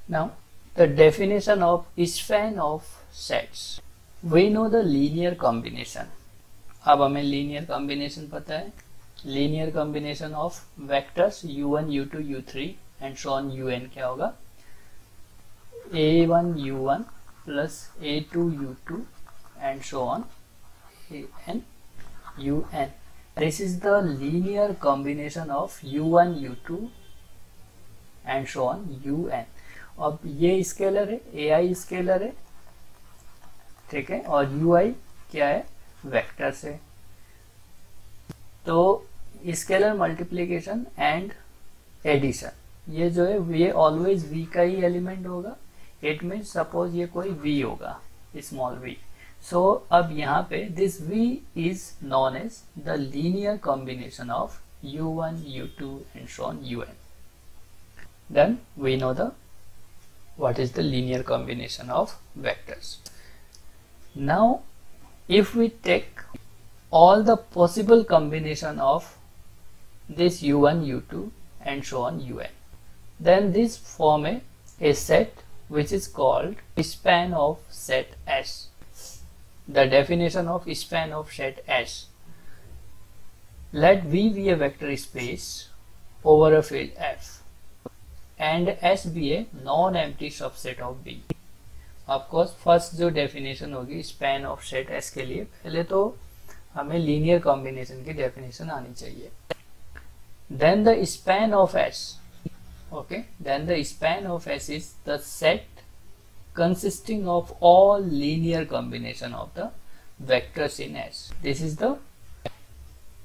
Now the definition of span of sets. We know the linear combination. अब हमें linear combination पता है. Linear combination of vectors u1, u2, u3 and so on un क्या होगा? a1 u1 plus a2 u2 and so on an un. This is the linear combination of u1, u2 and so on un. अब ये scalar है, ai scalar है, ठीक है, और ui क्या है? वेक्टर्स है. तो स्केलर मल्टीप्लिकेशन एंड एडिशन, ये जो है ये ऑलवेज v का ही एलिमेंट होगा. इट मीन सपोज ये कोई v होगा, स्मॉल v. सो अब यहाँ पे this v is known as the linear combination of u1, u2 and so on un. Then we know what is the linear combination of vectors. Now if we take all the possible combination of this u1, u2 and so on un, then this form a set which is called span of set S. The definition of span of set S: let V be a vector space over a field F and S be a non-empty subset of B. Of course first जो definition होगी span of set S के लिए, पहले तो हमें linear combination की definition आनी चाहिए. Then the span of S, okay, then the span of S is the set consisting of all linear combination of the vectors in S. This is the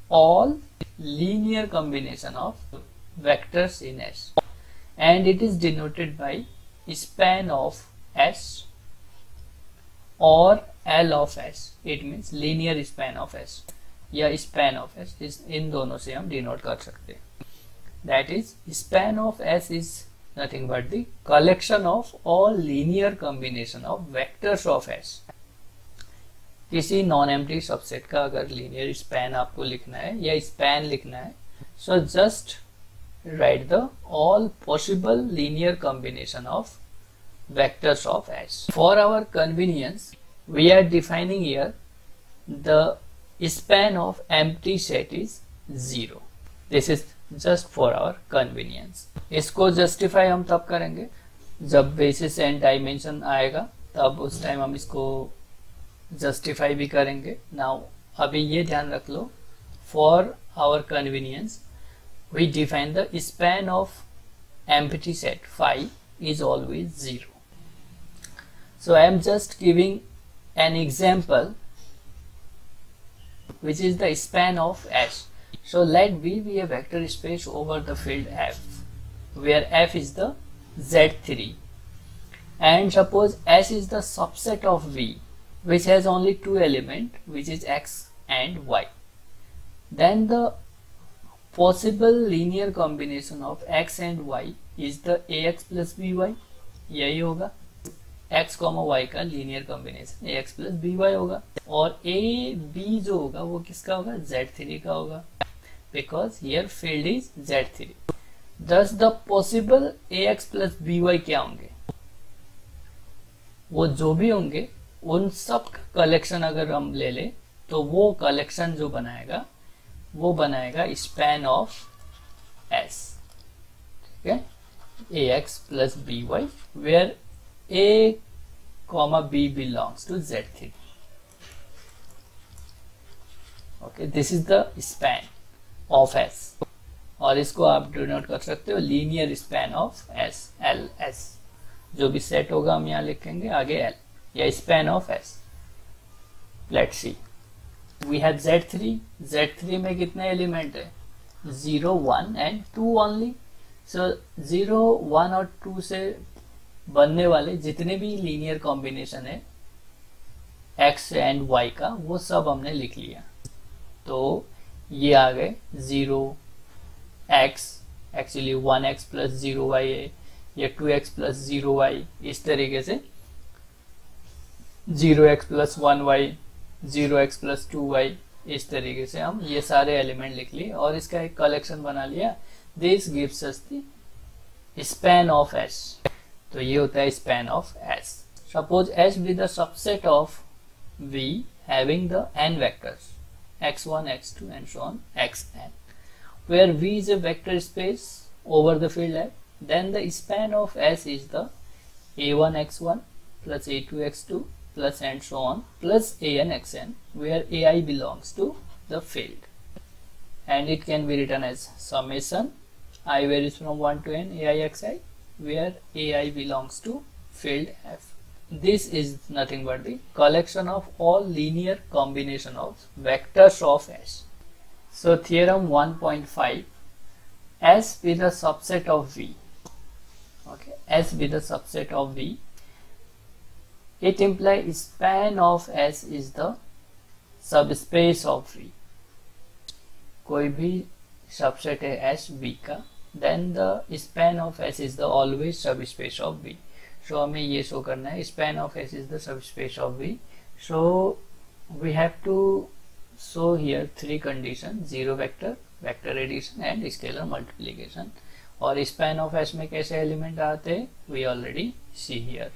all linear combination of vectors in S, and it is denoted by span of S or L of S. It means linear span of S या span of S. इन दोनों से हम denote कर सकते हैं. That is, span of S is nothing but the collection of all linear combination of vectors of S. किसी non empty subset का अगर लीनियर स्पैन आपको लिखना है या स्पैन लिखना है, so just write the all possible linear combination of vectors of S. For our convenience, we are defining here the span of empty set is 0. This is just for our convenience. इसको justify हम तब करेंगे जब basis and dimension आएगा, तब उस time हम इसको justify भी करेंगे. Now अभी ये ध्यान रख लो, for our convenience we define the span of empty set phi is always 0. So I am just giving an example which is the span of S. So let V be a vector space over the field F, where F is the Z3, and suppose S is the subset of V which has only two elements, which is X and Y. Then the possible linear combination of X and Y is the AX plus BY. यही होगा x, y का linear combination ax plus by होगा, और a b जो होगा वो किसका होगा? Z3 का होगा, because here field is Z3. Thus the possible ax plus by क्या होंगे? वो जो भी होंगे उन सब का कलेक्शन अगर हम ले ले तो वो कलेक्शन जो बनाएगा वो बनाएगा स्पैन ऑफ S. ठीक है, ax plus by where a comma b belongs to Z3. Okay, this is the span of S, और इसको आप डिनोट कर सकते हो linear span of S, LS. जो भी सेट होगा हम यहाँ लिखेंगे आगे L, या span of S. Let's see, we have Z3 में कितने एलिमेंट है? 0, 1 एंड 2 ओनली. सो 0, 1 और 2 से बनने वाले जितने भी लीनियर कॉम्बिनेशन है x एंड y का, वो सब हमने लिख लिया. तो ये आ गए 0x, actually 1x plus 0y है, या 2x प्लस 0y, इस तरीके से 0x plus 1y, 0x plus 2y, इस तरीके से हम ये सारे एलिमेंट लिख लिए और इसका एक कलेक्शन बना लिया. This gives us the span of S. तो ये होता है span of S. Suppose S be the subset of V having the n vectors x1, x2 and so on xn, where V is a vector space over the field F. Then the span of S is the a1 x1 plus a2 x2 plus and so on plus an xn, where ai belongs to the field, and it can be written as summation I varies from 1 to n ai xi, where ai belongs to field F. This is nothing but the collection of all linear combination of vectors of S. So theorem 1.5, S be the subset of V. Okay, S be the subset of V. It implies span of S is the subspace of V. कोई भी subset है S V का, then the span of S is the always subspace of V. So हमें ये show करना है span of S is the subspace of V. So we have to show here three conditions: zero vector, vector addition and scalar multiplication. और span of S में कैसे element आते हैं we already see here.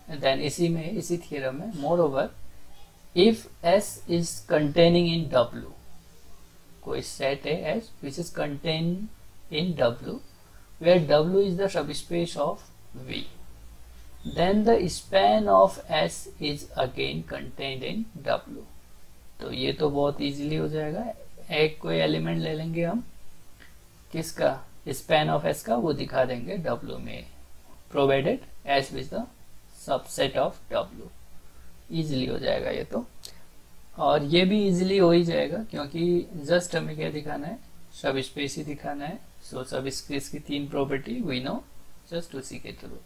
And then इसी theorem में moreover, if S is containing in W, कोई set है S which is contained in W, where W is the subspace of V, then the span of S is again contained in W. तो ये तो बहुत easily हो जाएगा. एक कोई एलिमेंट ले लेंगे हम, किसका, स्पैन ऑफ S का, वो दिखा देंगे W में, provided S is the subset of W. Easily हो जाएगा ये तो, और ये भी इजीली हो ही जाएगा क्योंकि जस्ट हमें क्या दिखाना है, सब स्पेस ही दिखाना है. सो सब स्पेस की तीन प्रॉपर्टी वी नो जस्ट उसी के थ्रू.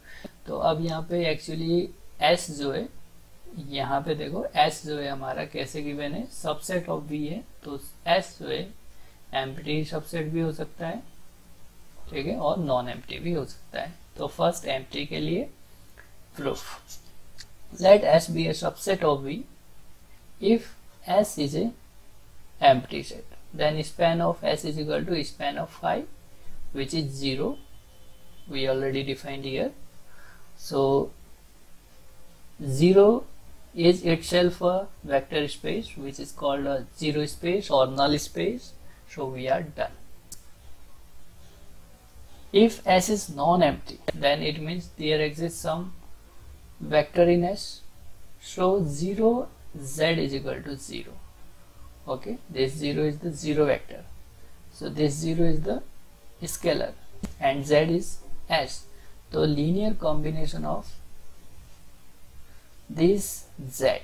तो अब यहाँ पे एक्चुअली S जो है, यहाँ पे देखो S जो है हमारा कैसे गिवन है, सबसेट ऑफ V है, तो S जो है एम्प्टी सबसेट भी हो सकता है, ठीक है, और नॉन एम्प्टी भी हो सकता है. तो फर्स्ट एम्प्टी के लिए proof. Let S be a subset of V. If S is a empty set, then span of S is equal to span of phi, which is 0. We already defined here. So 0 is itself a vector space, which is called a zero space or null space. So we are done. If S is non-empty, then it means there exists some vector in S. So 0 z is equal to 0. Okay, this 0 is the zero vector, so this 0 is the scalar and z is S. So linear combination of this z,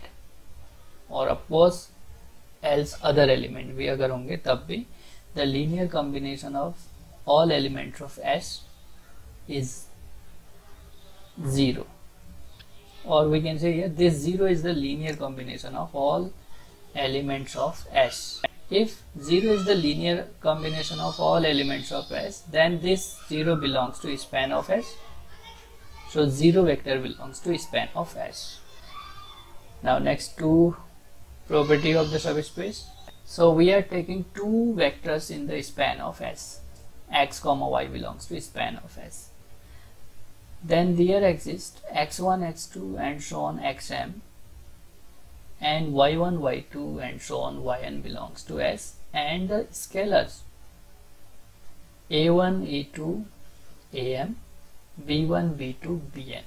or suppose else other element भी अगर होंगे तब भी, the linear combination of all elements of S is 0. Or we can say here this 0 is the linear combination of all elements of S. If 0 is the linear combination of all elements of S, then this 0 belongs to span of S. So 0 vector belongs to span of S. Now next two property of the subspace. So we are taking two vectors in the span of S. X comma y belongs to span of S. Then there exist x1, x2 and so on xm, and y1, y2 and so on yn belongs to S, and the scalars a1, a2, am, b1, b2, bn,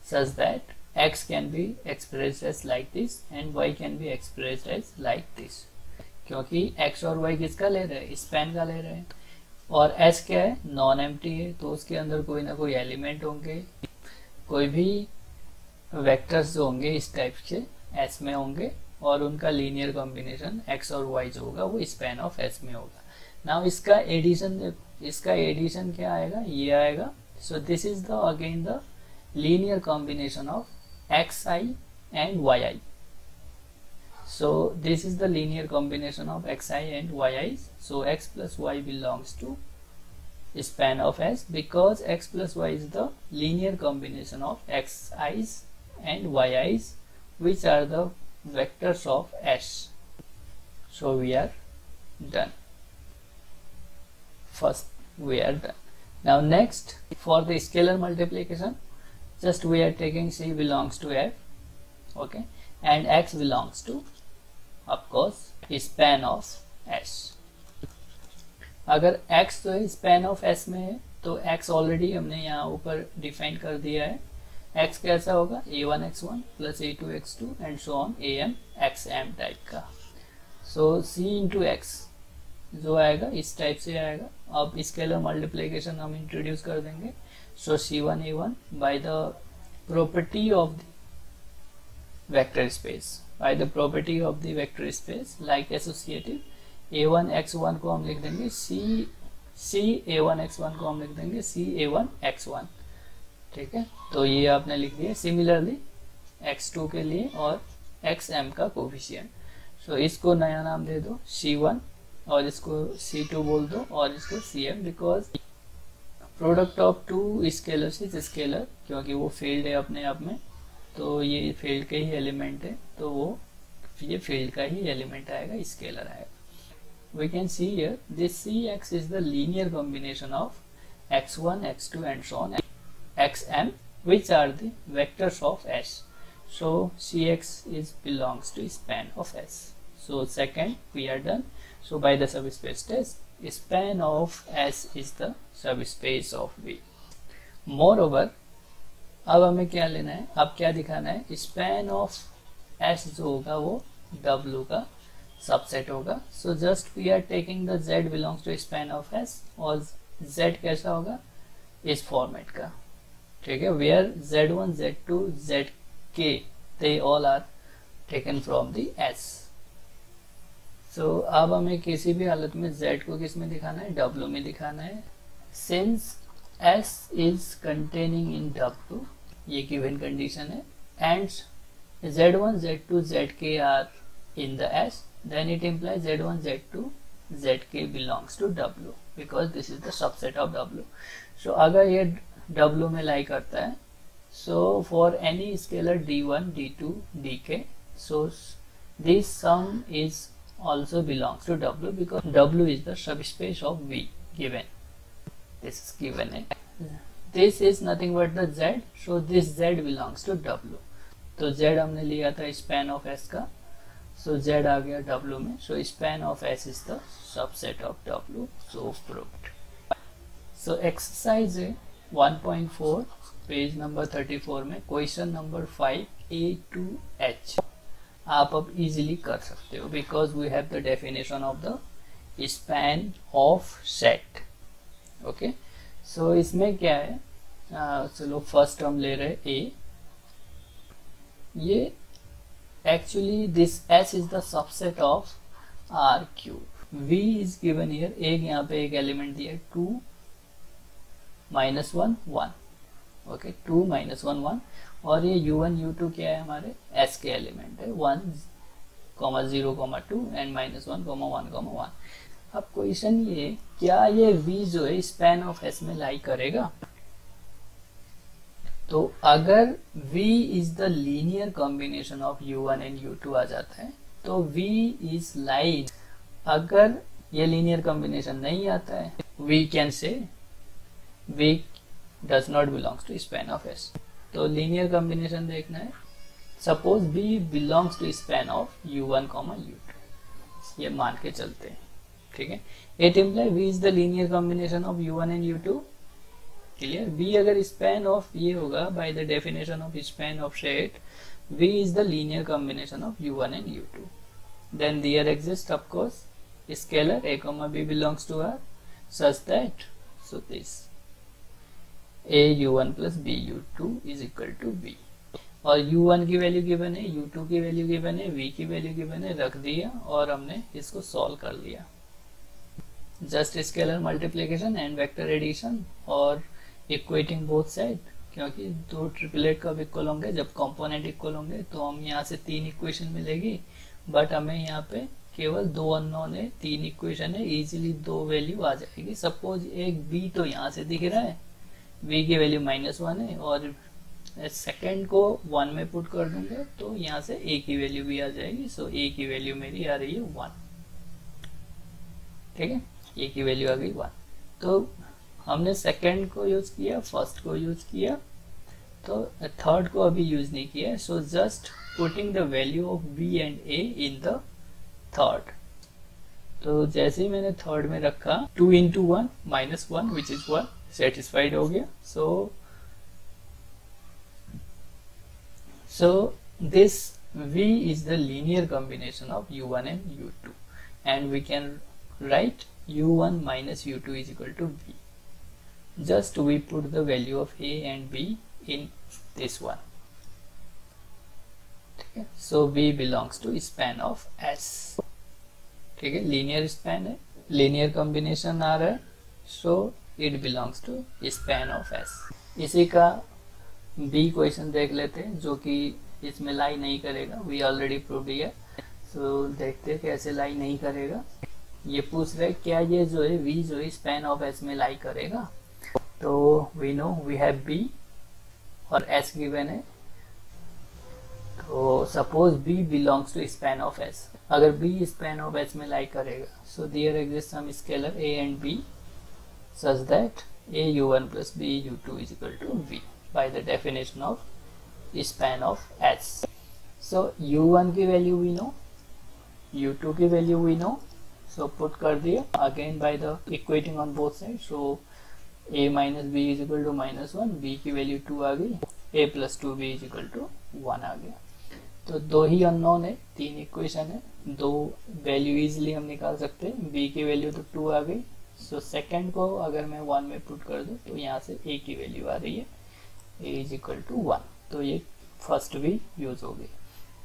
such that x can be expressed as like this and y can be expressed as like this. क्योंकि x और y किसका ले रहे हैं, span का ले रहे हैं, और S क्या है, नॉन एम्प्टी है, तो उसके अंदर कोई ना कोई एलिमेंट होंगे, कोई भी वेक्टर्स जो होंगे इस टाइप के S में होंगे, और उनका लीनियर कॉम्बिनेशन x और y जो होगा वो स्पैन ऑफ S में होगा. नाउ इसका एडिशन क्या आएगा, ये आएगा. So this is the again the linear combination of xi and yi. So this is the linear combination of xi and yi. So x plus y belongs to span of S, because x plus y is the linear combination of xi's and yi's, which are the vectors of S. So we are done. First we are done. Now next, for the scalar multiplication, just we are taking C belongs to F, okay, and X belongs to of course span of S. अगर X तो span of S में है तो X already हमने यहाँ ऊपर define कर दिया है. X कैसा होगा a1 x1 plus a2 x2 and so on am xm type का. सो C इंटू एक्स जो आएगा इस टाइप से आएगा. अब स्केलर मल्टीप्लिकेशन हम इंट्रोड्यूस कर देंगे. सो C1 a1 by the property of the vector space, by the property of the vector space like associative. a1 x1 को हम लिख देंगे C a1 x1 को हम लिख देंगे C a1 x1. ठीक है, तो ये आपने लिख दिया. सिमिलरली x2 के लिए और xm का कोफिशिएंट. सो इसको नया नाम दे दो C1 और इसको C2 बोल दो और इसको Cm, because product of two scalars is scalar, क्योंकि वो फील्ड है अपने आप में, तो ये फील्ड के ही एलिमेंट है, तो वो ये फील्ड का ही एलिमेंट आएगा, स्केलर आएगा. We can see here this Cx is the linear combination of x1, x2 and so on, xm, which are the vectors of S. So Cx is belongs to span of S. So second we are done. So by the subspace test, span of S is the subspace of V. Moreover, अब हमें क्या लेना है, अब क्या दिखाना है, span of S जो होगा वो W का सबसेट होगा. So just we are taking the z belongs to span of S और z कैसा होगा इस फॉर्मेट का. ठीक है, where z1 z2 zk they all are taken from the S. So अब हमें किसी भी हालत में z को किस में दिखाना है, W में दिखाना है. Since S is containing in W, ये गिवन कंडीशन है, and z1 z2 zk are in the S, then it implies z1 z2 zk belongs to W because this is the subset of W. So अगर ये W में लाई करता है, so for any scalar d1 d2 dk, so this sum is also belongs to W because W is the subspace of V given. This is given है. This is nothing but the Z, so this Z belongs to W. तो Z हमने लिया था span of S का, so Z आ गया W में. So span of S is the subset of W. So proved. So exercise 1.4 page number 34 में question number 5 A to H आप अब इजीली कर सकते हो because we have the definition of the span of set. Okay. So इसमें क्या है, चलो फर्स्ट हम ले रहे A. ये actually this S is the subset of R cube. V is given here. एक यहाँ पे एक एलिमेंट दिया 2 -1 1. ओके, 2 -1 1 और ये u1 u2 क्या है हमारे S के एलिमेंट है 1 0 2 एंड -1 1 1. अब क्वेश्चन ये, क्या ये V जो है स्पैन ऑफ S में लाई करेगा? तो अगर V is the linear combination of u1 and u2 आ जाता है तो V इज लाइन. अगर ये लीनियर कॉम्बिनेशन नहीं आता है, we can say V does not belongs to span of S. तो लीनियर कॉम्बिनेशन देखना है. Suppose B belongs to span of u1, u2, ये मान के चलते हैं. ठीक है, it imply V is the linear combination of u1 and u2. Clear. V अगर स्पैन ऑफ ये होगा by the definition of span of set, V is the linear combination of u1 and u2. Then there exists of course scalar a comma b belongs to R such that, so this a u1 plus b u2 is equal to v. और u1 की value given है, u2 की value given है, v की value given है, रख दिया और हमने इसको सॉल्व कर लिया. Just scalar multiplication and vector addition और इक्वेटिंग बोथ साइड, क्योंकि दो ट्रिपलेट कब इक्वल होंगे, जब कंपोनेंट इक्वल होंगे. तो हम यहाँ से 3 इक्वेशन मिलेगी, बट हमें यहाँ पे केवल 2 अननोन है, 3 इक्वेशन है, इजीली 2 वैल्यू आ जाएगी. सपोज एक b तो यहाँ से दिख रहा है, v की वैल्यू -1 है और सेकेंड को 1 में पुट कर दूंगे तो यहाँ से a की वैल्यू भी आ जाएगी. सो a की वैल्यू मेरी आ रही है 1. ठीक है, a की वैल्यू आ गई 1. तो हमने सेकेंड को यूज किया, फर्स्ट को यूज किया, तो थर्ड को अभी यूज नहीं किया है, so just putting the value of b and a in the third. तो जैसे ही मैंने थर्ड में रखा 2 into 1 - 1 विच इज 1 सेटिस्फाइड हो गया। So this V is the linear combination of U1 and U2, and we can write U1 minus U2 is equal to V. Just we put the value of A and B in this one. ठीक है, so V belongs to span of S. ठीक है, linear span है, linear combination आ रहा है, so it belongs to span of S. इसी का बी क्वेश्चन देख लेते हैं जो कि इसमें लाई नहीं करेगा, वी ऑलरेडी प्रूव्ड है। सो देखते हैं कैसे लाई नहीं करेगा। ये पूछ रहे क्या ये जो है वी जो है स्पैन ऑफ एस में लाई करेगा। तो we know we have b और एस गिवन है, तो suppose b belongs to span of S. अगर बी स्पैन ऑफ एस में लाई करेगा, so there exist some scalar a and b such that a u1 plus b u2 is equal to v by the definition of span of S. So u1 की value we know, u2 की value we know, so put कर दिया again by the equating on both sides, so a minus b is equal to -1, b की value 2 आ गई, a plus 2b is equal to 1 आ गया। तो दो ही unknown है, तीन इक्वेशन है, दो वैल्यू इजिली हम निकाल सकते हैं। b की वैल्यू तो 2 आ गई, सो सेकेंड को अगर मैं 1 में पुट कर दूं तो यहाँ से a की वैल्यू आ रही है, a इज इक्वल टू 1, तो ये फर्स्ट भी यूज हो गई।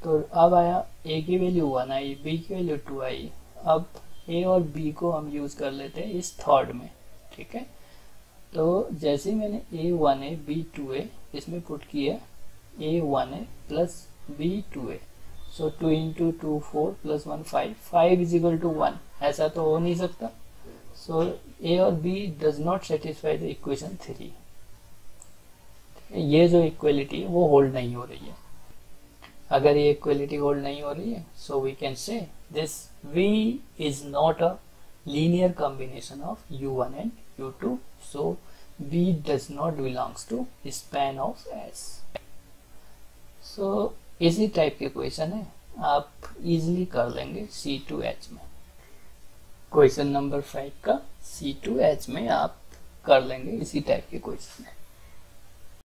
तो अब आया a की वैल्यू 1 आई, b की वैल्यू 2 आई। अब a और b को हम यूज कर लेते हैं इस थर्ड में। ठीक है, तो जैसे ही मैंने a1 है b2 है इसमें पुट किया, a1 है प्लस b2 है, so 2 into 2 4 plus 1 5, 5 is equal to 1, ऐसा तो हो नहीं सकता। So A और B does not satisfy the equation 3। ये जो इक्वलिटी है वो होल्ड नहीं हो रही है। अगर ये इक्वलिटी होल्ड नहीं हो रही है, so we can say this V is not a linear combination of U1 and U2, so V does not belongs to span of S। So इसी टाइप के क्वेश्चन है, आप इजिली कर लेंगे C2H में। क्वेश्चन नंबर 5 का C2H में आप कर लेंगे इसी टाइप के क्वेश्चन है।